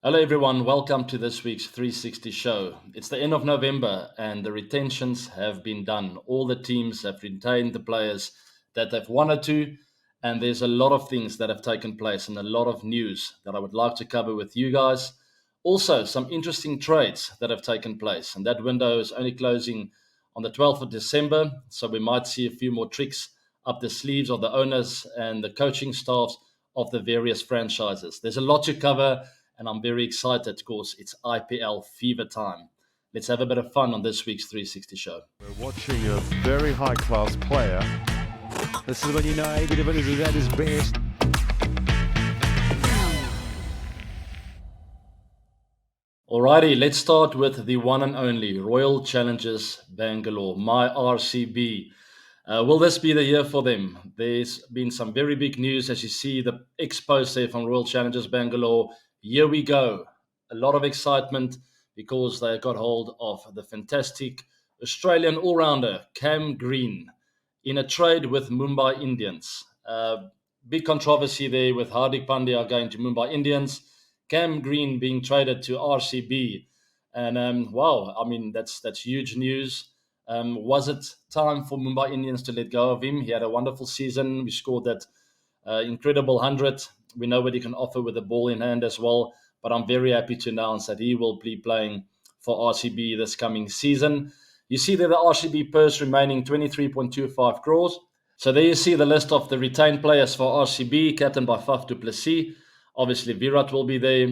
Hello, everyone. Welcome to this week's 360 show. It's the end of November and the retentions have been done. All the teams have retained the players that they've wanted to, and there's a lot of things that have taken place and a lot of news that I would like to cover with you guys. Also, some interesting trades that have taken place, and that window is only closing on the 12th of December, so we might see a few more tricks up the sleeves of the owners and the coaching staffs of the various franchises. There's a lot to cover and I'm very excited because it's IPL fever time. Let's have a bit of fun on this week's 360 show. We're watching a very high-class player. This is when you know every developer is at his best. Alrighty, let's start with the one and only Royal Challengers Bangalore, my RCB. Will this be the year for them? There's been some very big news as you see the expose there from Royal Challengers Bangalore. Here we go. A lot of excitement because they got hold of the fantastic Australian all-rounder Cam Green in a trade with Mumbai Indians. Big controversy there with Hardik Pandya going to Mumbai Indians, Cam Green being traded to RCB, and wow, I mean that's huge news. Was it time for Mumbai Indians to let go of him? He had a wonderful season. We scored that incredible 100. We know what he can offer with the ball in hand as well. But I'm very happy to announce that he will be playing for RCB this coming season. You see there the RCB purse remaining 23.25 crores. So there you see the list of the retained players for RCB, captained by Faf du Plessis. Obviously, Virat will be there.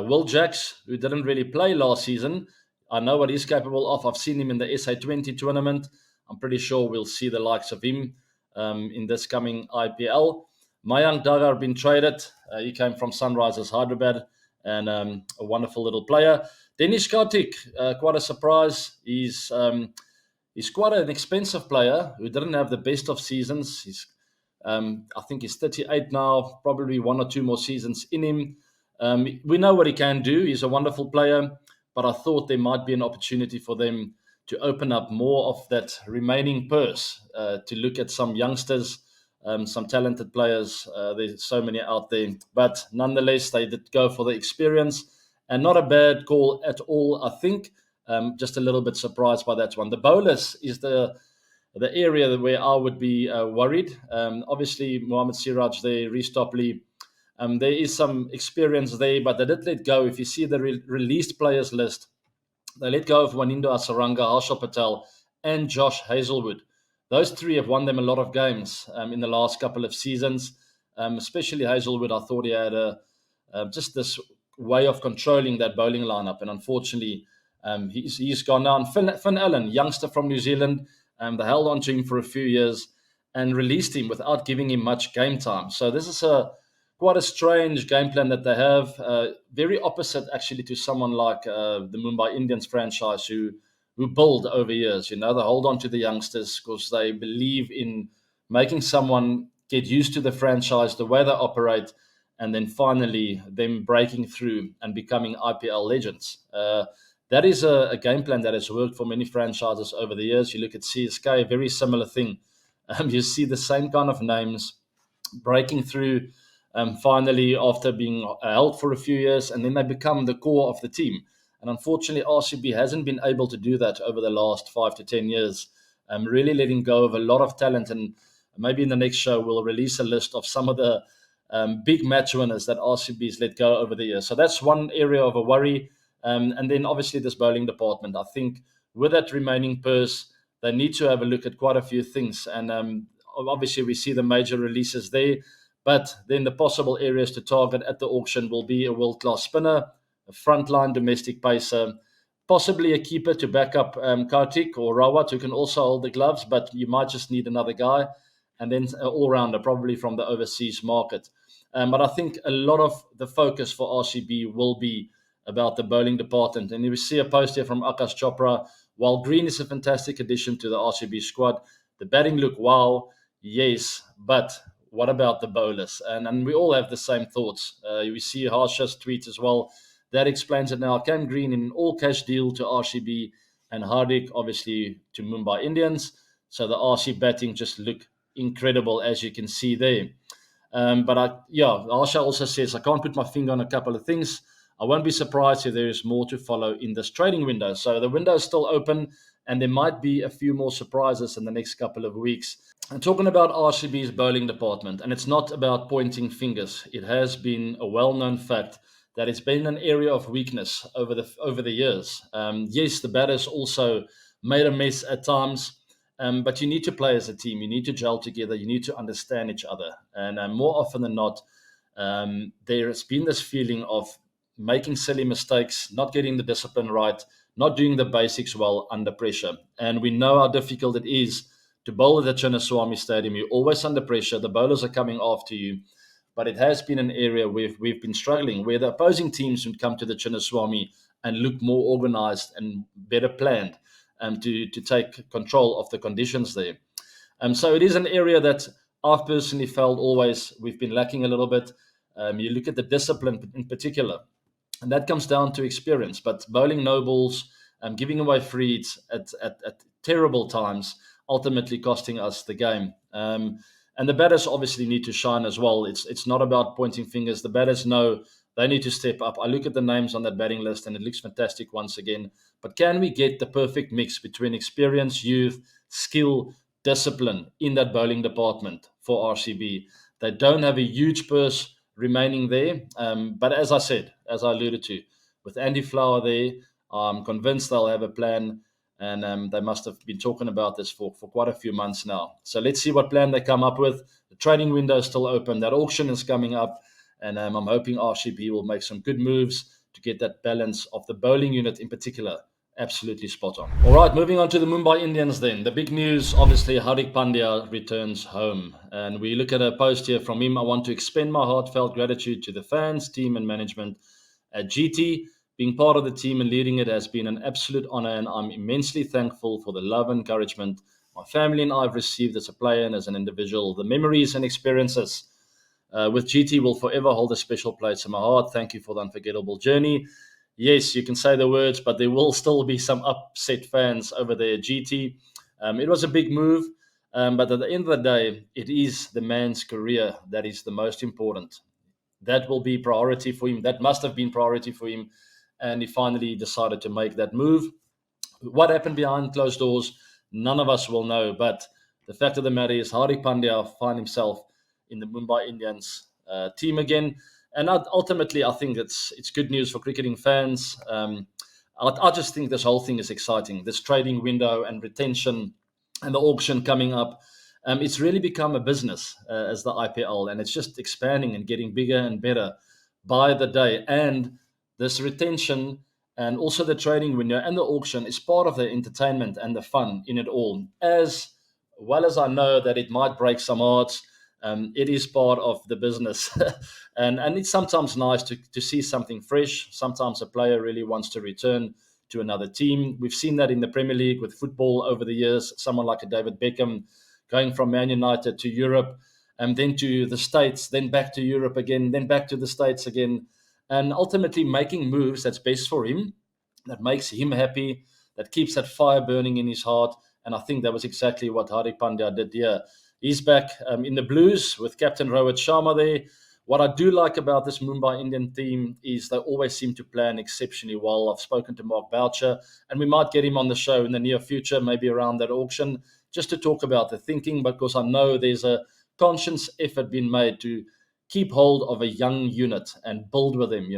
Will Jacks, who didn't really play last season, I know what he's capable of. I've seen him in the SA20 tournament. I'm pretty sure we'll see the likes of him in this coming IPL. Mayank Dagar been traded. He came from Sunrisers Hyderabad and a wonderful little player. Denish Kartik, quite a surprise. He's quite an expensive player who didn't have the best of seasons. I think he's 38 now, probably one or two more seasons in him. We know what he can do. He's a wonderful player, but I thought there might be an opportunity for them to open up more of that remaining purse to look at some youngsters, some talented players. There's so many out there, but nonetheless, they did go for the experience, and not a bad call at all, I think. Just a little bit surprised by that one. The bowlers is the area where I would be worried. Obviously, Mohammad Siraj there, Reece Topley. There is some experience there, but they did let go. If you see the released players list, they let go of Wanindo Asaranga, Harshal Patel, and Josh Hazelwood. Those three have won them a lot of games in the last couple of seasons. Especially Hazelwood, I thought he had just this way of controlling that bowling lineup, and unfortunately, he's gone down. Finn Allen, youngster from New Zealand, they held on to him for a few years and released him without giving him much game time. So this is quite a strange game plan that they have. Very opposite, actually, to someone like the Mumbai Indians franchise who build over years. You know, they hold on to the youngsters because they believe in making someone get used to the franchise, the way they operate, and then finally them breaking through and becoming IPL legends. That is a game plan that has worked for many franchises over the years. You look at CSK, a very similar thing. You see the same kind of names breaking through finally after being held for a few years, and then they become the core of the team. And unfortunately, RCB hasn't been able to do that over the last 5 to 10 years, really letting go of a lot of talent. And maybe in the next show, we'll release a list of some of the big match winners that RCB's let go over the years. So that's one area of a worry. And then obviously this bowling department. I think with that remaining purse, they need to have a look at quite a few things. And obviously we see the major releases there. But then the possible areas to target at the auction will be a world-class spinner, a frontline domestic pacer, possibly a keeper to back up Kartik or Rawat, who can also hold the gloves, but you might just need another guy. And then an all-rounder, probably from the overseas market. But I think a lot of the focus for RCB will be about the bowling department. And you see a post here from Akash Chopra. While Green is a fantastic addition to the RCB squad, the batting look, wow, yes, but what about the bowlers? And we all have the same thoughts. We see Harsha's tweets as well. That explains it now. Cam Green in an all-cash deal to RCB and Hardik, obviously, to Mumbai Indians. So the RC batting just look incredible, as you can see there. Harsha also says, I can't put my finger on a couple of things. I won't be surprised if there is more to follow in this trading window. So the window is still open, and there might be a few more surprises in the next couple of weeks. And talking about RCB's bowling department, and it's not about pointing fingers. It has been a well-known fact that it's been an area of weakness over the years. Yes, the batters also made a mess at times, but you need to play as a team. You need to gel together. You need to understand each other. And more often than not, there has been this feeling of making silly mistakes, not getting the discipline right, not doing the basics well under pressure. And we know how difficult it is to bowl at the Chinnaswamy Stadium. You're always under pressure. The bowlers are coming after you. But it has been an area where we've been struggling, where the opposing teams would come to the Chinnaswamy and look more organized and better planned to take control of the conditions there. So it is an area that I've personally felt always we've been lacking a little bit. You look at the discipline in particular, and that comes down to experience. But bowling no balls, giving away free hits at terrible times, ultimately costing us the game. And the batters obviously need to shine as well. It's not about pointing fingers. The batters know they need to step up. I look at the names on that batting list, and it looks fantastic once again. But can we get the perfect mix between experience, youth, skill, discipline in that bowling department for RCB? They don't have a huge purse remaining there. But as I said, as I alluded to, with Andy Flower there, I'm convinced they'll have a plan. And they must have been talking about this for quite a few months now. So let's see what plan they come up with. The trading window is still open. That auction is coming up. And I'm hoping RCB will make some good moves to get that balance of the bowling unit in particular absolutely spot on. All right, moving on to the Mumbai Indians then. The big news, obviously, Hardik Pandya returns home. And we look at a post here from him. I want to expend my heartfelt gratitude to the fans, team, and management at GT. Being part of the team and leading it has been an absolute honor, and I'm immensely thankful for the love and encouragement my family and I have received as a player and as an individual. The memories and experiences with GT will forever hold a special place in my heart. Thank you for the unforgettable journey. Yes, you can say the words, but there will still be some upset fans over there at GT. It was a big move, but at the end of the day, it is the man's career that is the most important. That will be priority for him. That must have been priority for him. And he finally decided to make that move. What happened behind closed doors, none of us will know. But the fact of the matter is, Hardik Pandya find himself in the Mumbai Indians team again. And ultimately, I think it's good news for cricketing fans. I just think this whole thing is exciting. This trading window and retention and the auction coming up. It's really become a business as the IPL, and it's just expanding and getting bigger and better by the day. And this retention and also the trading window and the auction is part of the entertainment and the fun in it all. As well as I know that it might break some hearts, it is part of the business. and it's sometimes nice to see something fresh. Sometimes a player really wants to return to another team. We've seen that in the Premier League with football over the years. Someone like a David Beckham going from Man United to Europe and then to the States, then back to Europe again, then back to the States again, and ultimately making moves that's best for him, that makes him happy, that keeps that fire burning in his heart. And I think that was exactly what Hardik Pandya did here. He's back in the Blues with Captain Rohit Sharma there. What I do like about this Mumbai Indian team is they always seem to plan exceptionally well. I've spoken to Mark Boucher, and we might get him on the show in the near future, maybe around that auction, just to talk about the thinking, because I know there's a conscious effort being made to keep hold of a young unit and build with them,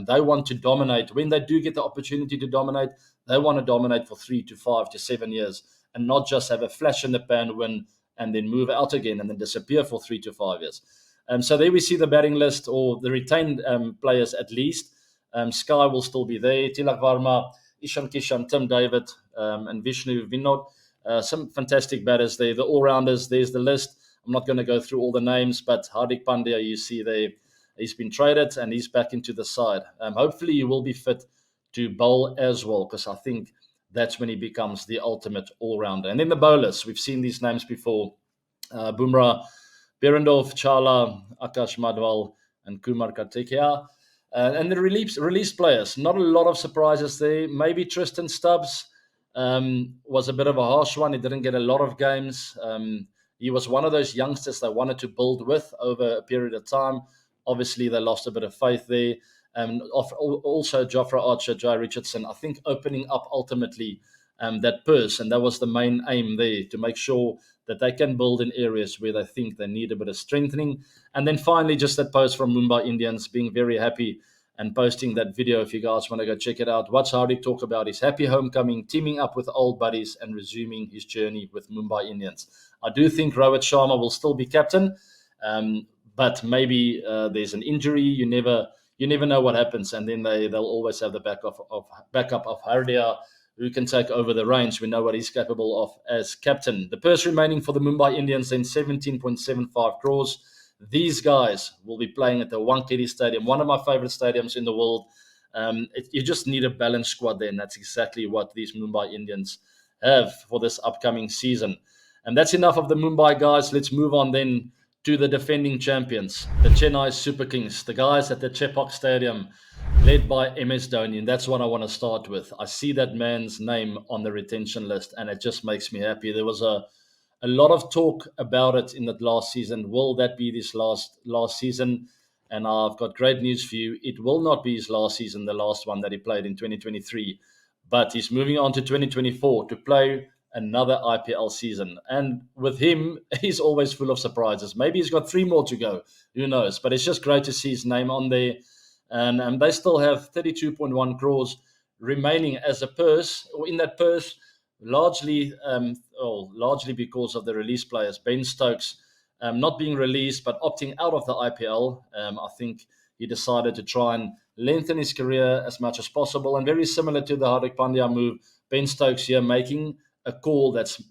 They want to dominate. When they do get the opportunity to dominate, they want to dominate for 3 to 5 to 7 years and not just have a flash in the pan win and then move out again and then disappear for 3 to 5 years. So there we see the batting list, or the retained players at least. Sky will still be there. Tilak Varma, Ishan Kishan, Tim David, and Vishnu Vinod. Some fantastic batters there. The all-rounders, there's the list. I'm not going to go through all the names, but Hardik Pandya, you see there, he's been traded and he's back into the side. Hopefully he will be fit to bowl as well, because I think that's when he becomes the ultimate all-rounder. And then the bowlers, we've seen these names before. Bumrah, Berendorf, Chala, Akash Madwal, and Kumar Kartikeya. And the released players, not a lot of surprises there. Maybe Tristan Stubbs was a bit of a harsh one. He didn't get a lot of games. He was one of those youngsters they wanted to build with over a period of time. Obviously, they lost a bit of faith there. Also Jofra Archer, Jai Richardson, I think opening up ultimately that purse. And that was the main aim there, to make sure that they can build in areas where they think they need a bit of strengthening. And then finally, just that post from Mumbai Indians, being very happy and posting that video. If you guys want to go check it out, watch Hardik talk about his happy homecoming, teaming up with old buddies and resuming his journey with Mumbai Indians. I do think Rohit Sharma will still be captain, but maybe there's an injury. You never know what happens, and then they'll always have the backup of Hardia, who can take over the reins. We know what he's capable of as captain. The purse remaining for the Mumbai Indians then 17.75 crores. These guys will be playing at the Wankhede Stadium, one of my favorite stadiums in the world. You just need a balanced squad there, and that's exactly what these Mumbai Indians have for this upcoming season. And that's enough of the Mumbai guys. Let's move on then to the defending champions, the Chennai Super Kings, the guys at the Chepauk Stadium, led by MS Dhoni. And that's what I want to start with. I see that man's name on the retention list, and it just makes me happy. There was a lot of talk about it in that last season. Will that be this last season? And I've got great news for you. It will not be his last season, the last one that he played in 2023. But he's moving on to 2024 to play another IPL season. And with him, he's always full of surprises. Maybe he's got 3 more to go. Who knows? But it's just great to see his name on there. And they still have 32.1 crores remaining as a purse, or in that purse, largely because of the release players. Ben Stokes not being released, but opting out of the IPL. I think he decided to try and lengthen his career as much as possible. And very similar to the Hardik Pandya move, Ben Stokes here making a call that's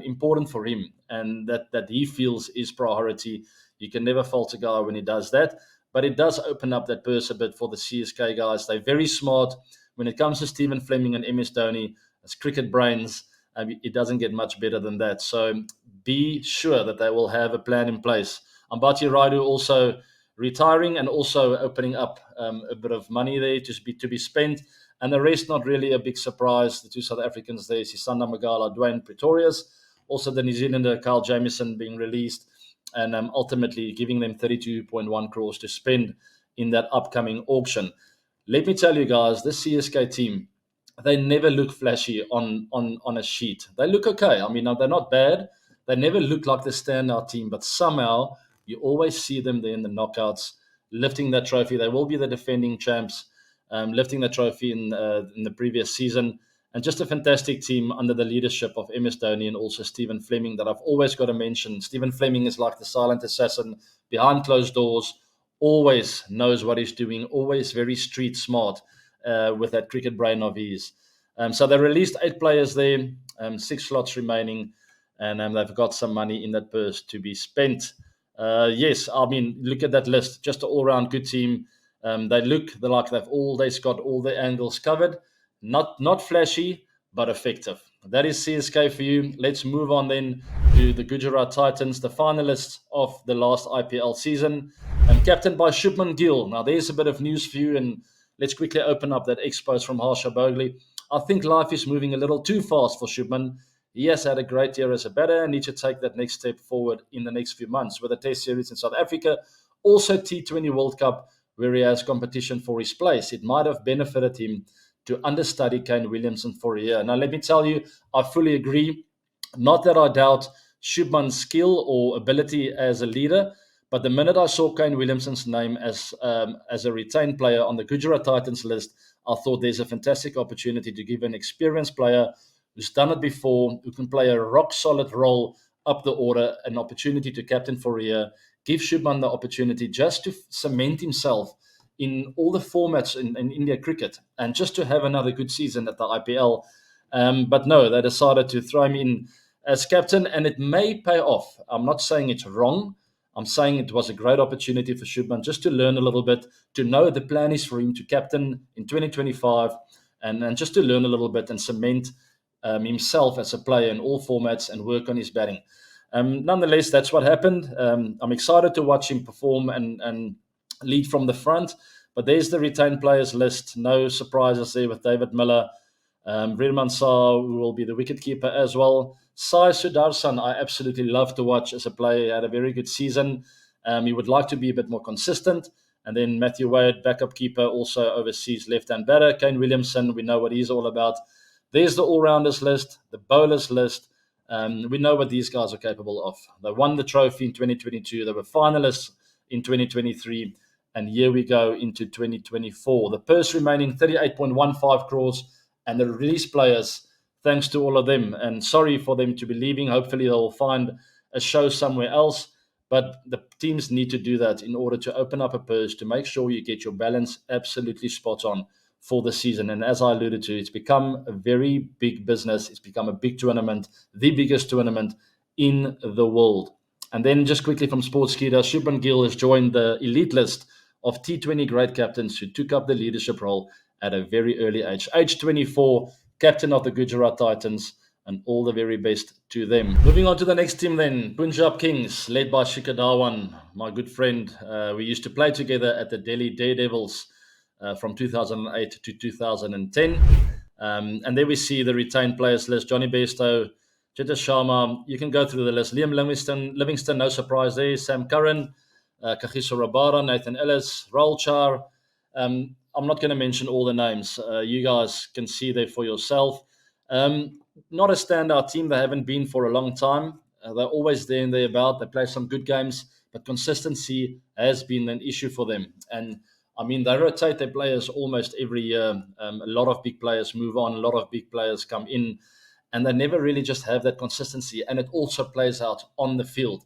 important for him and that he feels is priority. You can never fault a guy when he does that. But it does open up that purse a bit for the CSK guys. They're very smart. When it comes to Stephen Fleming and MS Dhoni, as cricket brains, it doesn't get much better than that. So be sure that they will have a plan in place. Ambati Raidu also retiring and also opening up a bit of money there to be spent. And the rest, not really a big surprise. The 2 South Africans there, Sisanda Magala, Dwayne Pretorius. Also the New Zealander, Kyle Jamieson, being released. And ultimately giving them 32.1 crores to spend in that upcoming auction. Let me tell you guys, this CSK team, they never look flashy on a sheet. They look okay. I mean, they're not bad. They never look like the standout team, but somehow you always see them there in the knockouts, lifting that trophy. They will be the defending champs, lifting the trophy in the previous season. And just a fantastic team under the leadership of MS Dhoni and also Stephen Fleming that I've always got to mention. Stephen Fleming is like the silent assassin behind closed doors, always knows what he's doing, always very street smart with that cricket brain of his. So they released 8 players there, 6 slots remaining, and they've got some money in that purse to be spent. Yes, I mean, look at that list. Just an all-round good team. They look like they've always got all the angles covered. Not flashy, but effective. That is CSK for you. Let's move on then to the Gujarat Titans, the finalists of the last IPL season, and captained by Shubman Gill. Now, there's a bit of news for you, and let's quickly open up that expose from Harsha Bogli. I think life is moving a little too fast for Shubman. He has had a great year as a batter and needs to take that next step forward in the next few months with a test series in South Africa, also T20 World Cup, where he has competition for his place. It might have benefited him to understudy Kane Williamson for a year. Now, let me tell you, I fully agree. Not that I doubt Shubman's skill or ability as a leader, but the minute I saw Kane Williamson's name as a retained player on the Gujarat Titans list, I thought there's a fantastic opportunity to give an experienced player who's done it before, who can play a rock-solid role up the order, an opportunity to captain for a year, give Shubman the opportunity just to cement himself in all the formats in India cricket and just to have another good season at the IPL. But no, they decided to throw him in as captain, and it may pay off. I'm not saying it's wrong. I'm saying it was a great opportunity for Shubman just to learn a little bit, to know the plan is for him to captain in 2025, and just to learn a little bit and cement himself as a player in all formats and work on his batting. Nonetheless, that's what happened. I'm excited to watch him perform and lead from the front. But there's the retained players list. No surprises there with David Miller. Virman Shah, who will be the wicketkeeper as well. Sai Sudarshan, I absolutely love to watch as a player. He had a very good season. He would like to be a bit more consistent. And then Matthew Wade, backup keeper, also overseas left-hand batter. Kane Williamson, we know what he's all about. There's the all-rounders list, the bowlers list. We know what these guys are capable of. They won the trophy in 2022. They were finalists in 2023. And here we go into 2024. The purse remaining 38.15 crores, and the release players, thanks to all of them. And sorry for them to be leaving. Hopefully they'll find a show somewhere else. But the teams need to do that in order to open up a purse to make sure you get your balance absolutely spot on for the season. And as I alluded to, it's become a very big business. It's become a big tournament, the biggest tournament in the world. And then just quickly from Sportskeeda, Shubman Gill has joined the elite list of T20 great captains who took up the leadership role at a very early age. Age 24, captain of the Gujarat Titans, and all the very best to them. Moving on to the next team then, Punjab Kings, led by Shikhar Dhawan, my good friend. We used to play together at the Delhi Daredevils from 2008 to 2010. And there we see the retained players list: Johnny Bairstow, Chetan Sharma. You can go through the list. Liam Livingston, no surprise there. Sam Curran, Kagiso Rabada, Nathan Ellis, Rahul Char. I'm not going to mention all the names. You guys can see there for yourself. Not a standout team. They haven't been for a long time. They're always there and thereabout. They play some good games, but consistency has been an issue for them. And I mean, they rotate their players almost every year. A lot of big players move on. A lot of big players come in, and they never really just have that consistency. And it also plays out on the field.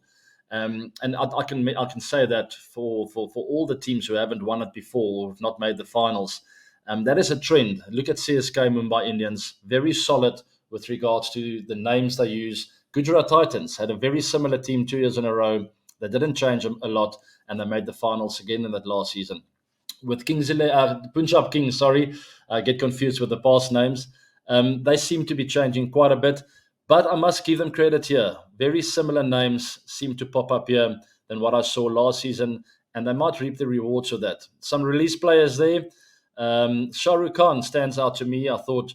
And I can say that for all the teams who haven't won it before or have not made the finals, that is a trend. Look at CSK, Mumbai Indians, very solid with regards to the names they use. Gujarat Titans had a very similar team 2 years in a row. They didn't change a lot, and they made the finals again in that last season. With Punjab Kings, I get confused with the past names. They seem to be changing quite a bit, but I must give them credit here. Very similar names seem to pop up here than what I saw last season, and they might reap the rewards of that. Some release players there. Shah Rukh Khan stands out to me. I thought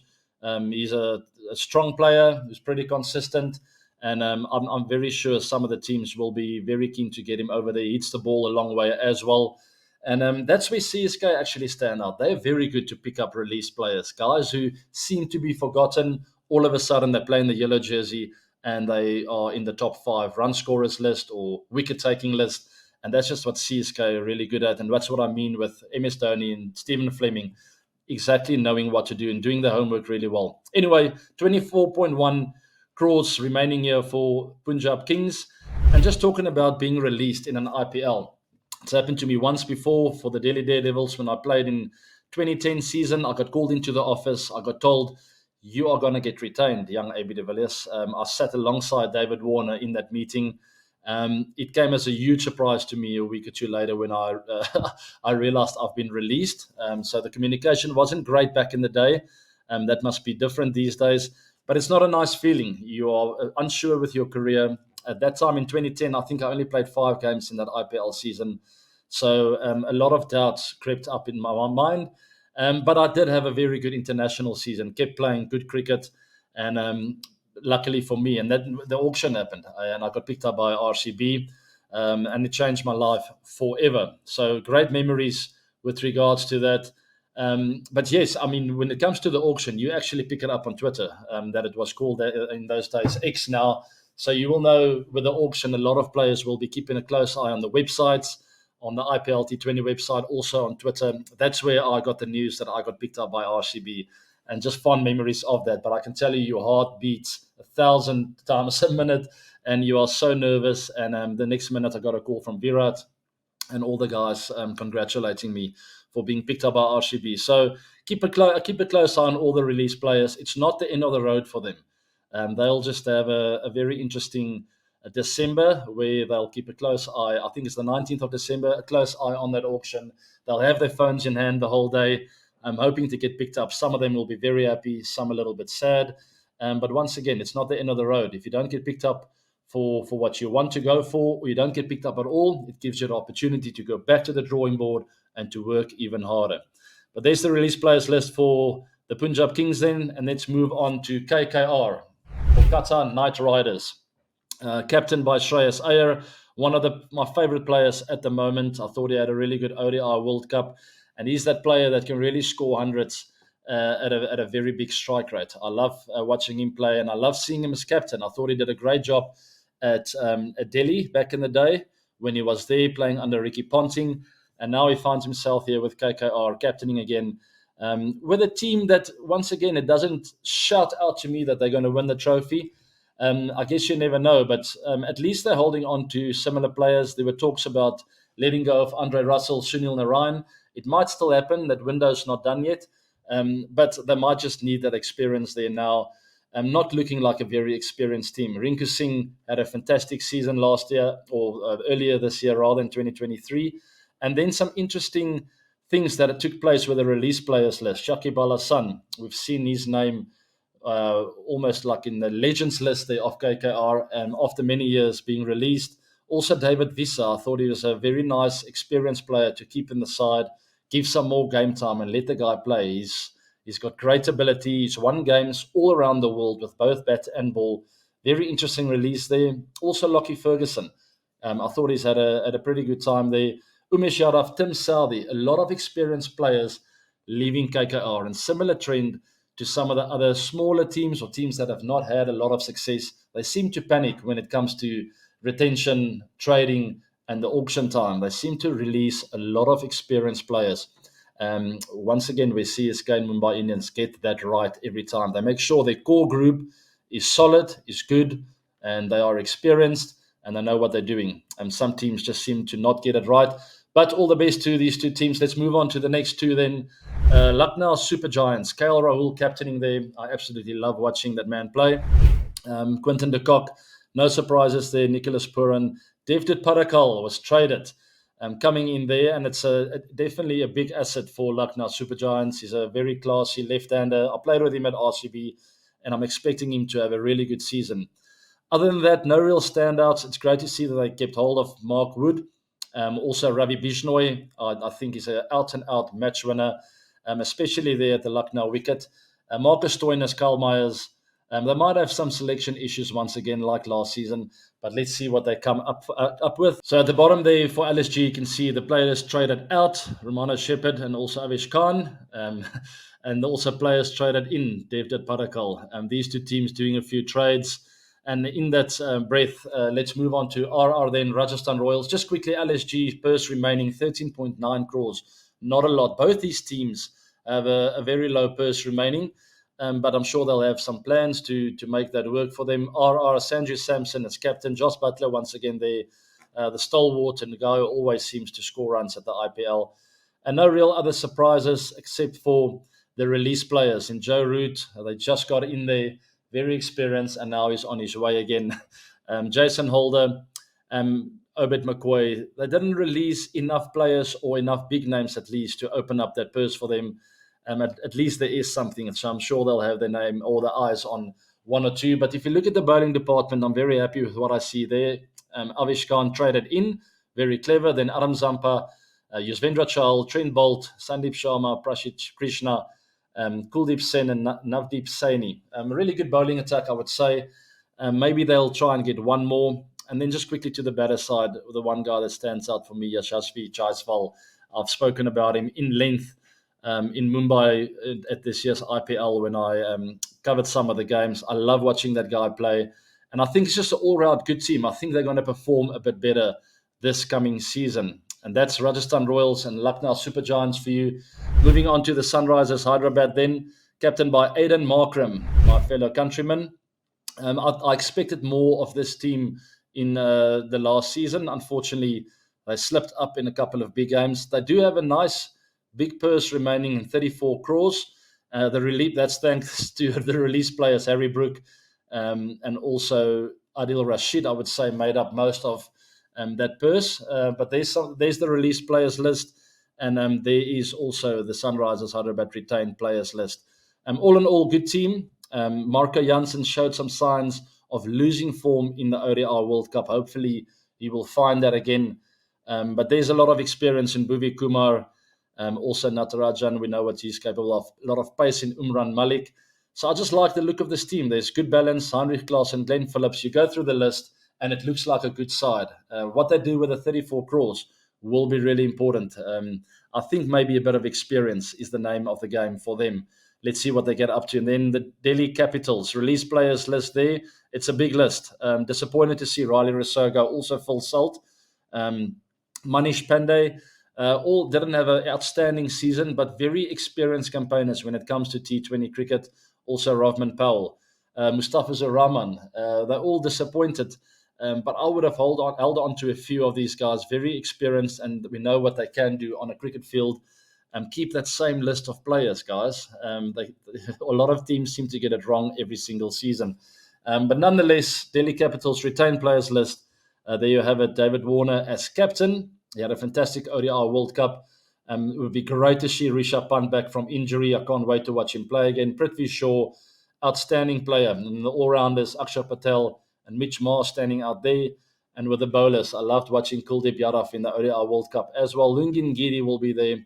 he's a strong player who's pretty consistent, and I'm very sure some of the teams will be very keen to get him over there. He hits the ball a long way as well. And that's where CSK actually stand out. They're very good to pick up release players, guys who seem to be forgotten. All of a sudden, they play in the yellow jersey and they are in the top 5 run scorers list or wicket taking list. And that's just what CSK are really good at. And that's what I mean with MS Dhoni and Stephen Fleming, exactly knowing what to do and doing the homework really well. Anyway, 24.1 crores remaining here for Punjab Kings. And just talking about being released in an IPL. It's happened to me once before for the Delhi Daredevils when I played in 2010 season. I got called into the office. I got told, you are going to get retained, young AB de Villiers. I sat alongside David Warner in that meeting. It came as a huge surprise to me a week or two later when I I realized I've been released. So the communication wasn't great back in the day. That must be different these days. But it's not a nice feeling. You are unsure with your career. At that time in 2010, I think I only played 5 games in that IPL season. So a lot of doubts crept up in my mind. But I did have a very good international season, kept playing good cricket. And luckily for me, and that the auction happened, and I got picked up by RCB, and it changed my life forever. So great memories with regards to that. But yes, I mean, when it comes to the auction, you actually pick it up on Twitter, that it was called in those days X now. So you will know with the auction, a lot of players will be keeping a close eye on the websites, on the IPL T20 website, also on Twitter. That's where I got the news that I got picked up by RCB, and just fond memories of that. But I can tell you, your heart beats 1,000 times a minute, and you are so nervous. And the next minute, I got a call from Virat and all the guys congratulating me for being picked up by RCB. So keep a close eye on all the release players. It's not the end of the road for them. They'll just have a very interesting December where they'll keep a close eye. I think it's the 19th of December, a close eye on that auction. They'll have their phones in hand the whole day. I'm hoping to get picked up. Some of them will be very happy, some a little bit sad. But once again, it's not the end of the road. If you don't get picked up for what you want to go for, or you don't get picked up at all, it gives you the opportunity to go back to the drawing board and to work even harder. But there's the release players list for the Punjab Kings then, and let's move on to KKR, or Qatar Knight Riders. Captained by Shreyas Iyer, one of my favorite players at the moment. I thought he had a really good ODI World Cup, and he's that player that can really score hundreds at a very big strike rate. I love watching him play, and I love seeing him as captain. I thought he did a great job at Delhi back in the day when he was there playing under Ricky Ponting, and now he finds himself here with KKR captaining again. With a team that, once again, it doesn't shout out to me that they're going to win the trophy. I guess you never know, but at least they're holding on to similar players. There were talks about letting go of Andre Russell, Sunil Narayan. It might still happen. That window's not done yet, but they might just need that experience there now. Not looking like a very experienced team. Rinku Singh had a fantastic season last year, or earlier this year, rather, in 2023. And then some interesting things that took place with the release players list. Shakib Al Hassan, we've seen his name almost like in the legends list there of KKR, after many years being released. Also, David Visa, I thought he was a very nice, experienced player to keep in the side, give some more game time and let the guy play. He's got great ability. He's won games all around the world with both bat and ball. Very interesting release there. Also, Lockie Ferguson. I thought he's had a pretty good time there. Umesh Yadav, Tim Southey, a lot of experienced players leaving KKR, and similar trend to some of the other smaller teams or teams that have not had a lot of success. They seem to panic when it comes to retention, trading, and the auction time. They seem to release a lot of experienced players. Once again, we see CSK and Mumbai Indians get that right every time. They make sure their core group is solid, is good, and they are experienced, and they know what they're doing. And some teams just seem to not get it right. But all the best to these two teams. Let's move on to the next two then. Lucknow Super Giants. KL Rahul captaining there. I absolutely love watching that man play. Quinton de Kock, no surprises there. Nicholas Puran. Devdutt Parakal was traded, coming in there, and it's definitely a big asset for Lucknow Super Giants. He's a very classy left-hander. I played with him at RCB, and I'm expecting him to have a really good season. Other than that, no real standouts. It's great to see that they kept hold of Mark Wood. Also, Ravi Bishnoi, I think he's an out-and-out match winner, especially there at the Lucknow wicket. Marcus Stoinis, Kyle Myers, they might have some selection issues once again, like last season, but let's see what they come up with. So at the bottom there for LSG, you can see the players traded out, Romano Shepherd and also Avish Khan, and also players traded in, Devdutt Parakal. These two teams doing a few trades. And in that breath, let's move on to RR then, Rajasthan Royals. Just quickly, LSG purse remaining 13.9 crores. Not a lot. Both these teams have a very low purse remaining, but I'm sure they'll have some plans to make that work for them. RR, Sanju Samson as captain. Josh Butler, once again, the stalwart and the guy who always seems to score runs at the IPL. And no real other surprises except for the release players. In Joe Root, they just got in there. Very experienced, and now he's on his way again. Jason Holder, Obed McCoy, they didn't release enough players or enough big names at least to open up that purse for them. At least there is something, so I'm sure they'll have their name or their eyes on one or two. But if you look at the bowling department, I'm very happy with what I see there. Avish Khan traded in, very clever. Then Adam Zampa, Yuzvendra Chahal, Trent Bolt, Sandeep Sharma, Prashit Krishna, Kuldeep Sen and Navdeep Saini. A really good bowling attack, I would say. Maybe they'll try and get one more. And then just quickly to the batter side, the one guy that stands out for me, Yashasvi Jaiswal. I've spoken about him in length in Mumbai at this year's IPL when I covered some of the games. I love watching that guy play. And I think it's just an all-round good team. I think they're going to perform a bit better this coming season. And that's Rajasthan Royals and Lucknow Super Giants for you. Moving on to the Sunrisers Hyderabad then, captained by Aidan Markram, my fellow countryman. I expected more of this team in the last season. Unfortunately, they slipped up in a couple of big games. They do have a nice big purse remaining in 34 crores. That's thanks to the release players, Harry Brook and also Adil Rashid, I would say, made up most of that purse. But there's the release players list, and there is also the Sunrisers Hyderabad retained players list. All in all, good team. Marco Jansen showed some signs of losing form in the ODI World Cup. Hopefully, he will find that again. But there's a lot of experience in Bhuvi Kumar. Also, Natarajan, we know what he's capable of. A lot of pace in Umran Malik. So I just like the look of this team. There's good balance. Heinrich Klaas and Glenn Phillips. You go through the list, and it looks like a good side. What they do with the 34 crores will be really important. I think maybe a bit of experience is the name of the game for them. Let's see what they get up to. And then the Delhi Capitals release players list there. It's a big list. Disappointed to see Riley Rosoga, also full salt. Um, Manish Pandey, all didn't have an outstanding season, but very experienced campaigners when it comes to T20 cricket. Also, Rovman Powell, Mustafa Rahman, they're all disappointed. But I would have held on to a few of these guys, very experienced, and we know what they can do on a cricket field. Keep that same list of players, guys. A lot of teams seem to get it wrong every single season. But nonetheless, Delhi Capitals retain players list. There you have it. David Warner as captain. He had a fantastic ODI World Cup. It would be great to see Rishabh Pant back from injury. I can't wait to watch him play again. Prithvi Shaw, outstanding player. And the all-rounders, Akshar Patel and Mitch Marsh standing out there. And with the bowlers, I loved watching Kuldeep Yadav in the ODI World Cup as well. Lungin Giri will be there.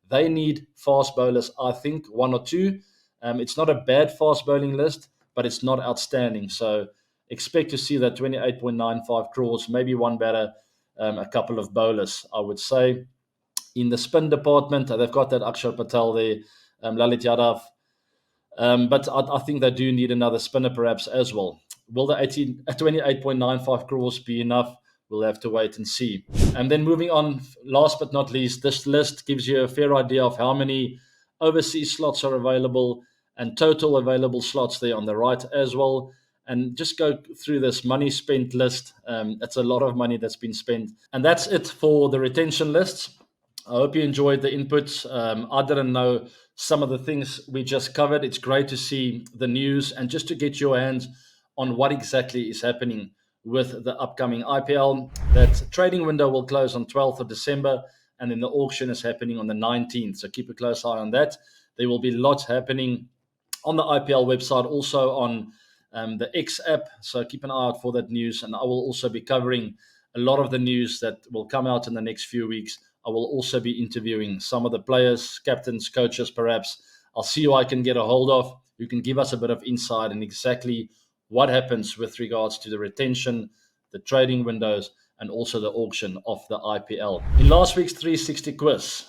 They need fast bowlers, I think, one or two. It's not a bad fast bowling list, but it's not outstanding. So expect to see that 28.95 crores, maybe one batter, a couple of bowlers, I would say. In the spin department, they've got that Akshar Patel there, Lalit Yadav. But I think they do need another spinner perhaps as well. Will the 28.95 crores be enough? We'll have to wait and see. And then moving on, last but not least, this list gives you a fair idea of how many overseas slots are available and total available slots there on the right as well. And just go through this money spent list. It's a lot of money that's been spent. And that's it for the retention lists. I hope you enjoyed the inputs. I didn't know some of the things we just covered. It's great to see the news and just to get your hands on what exactly is happening with the upcoming IPL. That trading window will close on 12th of December, and then the auction is happening on the 19th. So keep a close eye on that. There will be lots happening on the IPL website, also on the X app. So keep an eye out for that news. And I will also be covering a lot of the news that will come out in the next few weeks. I will also be interviewing some of the players, captains, coaches, perhaps. I'll see who I can get a hold of who can give us a bit of insight in exactly what happens with regards to the retention, the trading windows, and also the auction of the IPL. In last week's 360 quiz,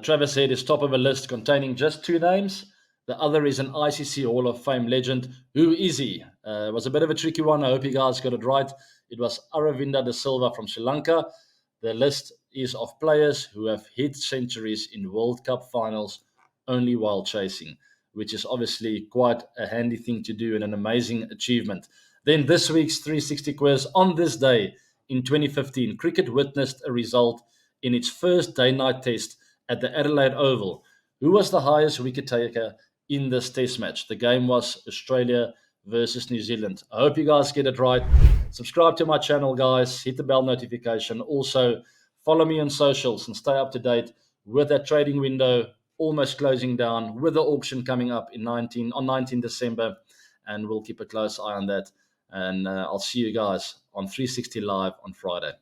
Travis Head is top of a list containing just two names. The other is an ICC Hall of Fame legend. Who is he? It was a bit of a tricky one. I hope you guys got it right. It was Aravinda De Silva from Sri Lanka. The list is of players who have hit centuries in World Cup finals only while chasing, which is obviously quite a handy thing to do and an amazing achievement. Then this week's 360 quiz. On this day in 2015, cricket witnessed a result in its first day-night test at the Adelaide Oval. Who was the highest wicket taker in this test match? The game was Australia versus New Zealand. I hope you guys get it right. Subscribe to my channel, guys. Hit the bell notification. Also, follow me on socials and stay up to date with that trading window almost closing down, with the auction coming up on 19 December. And we'll keep a close eye on that. And I'll see you guys on 360 Live on Friday.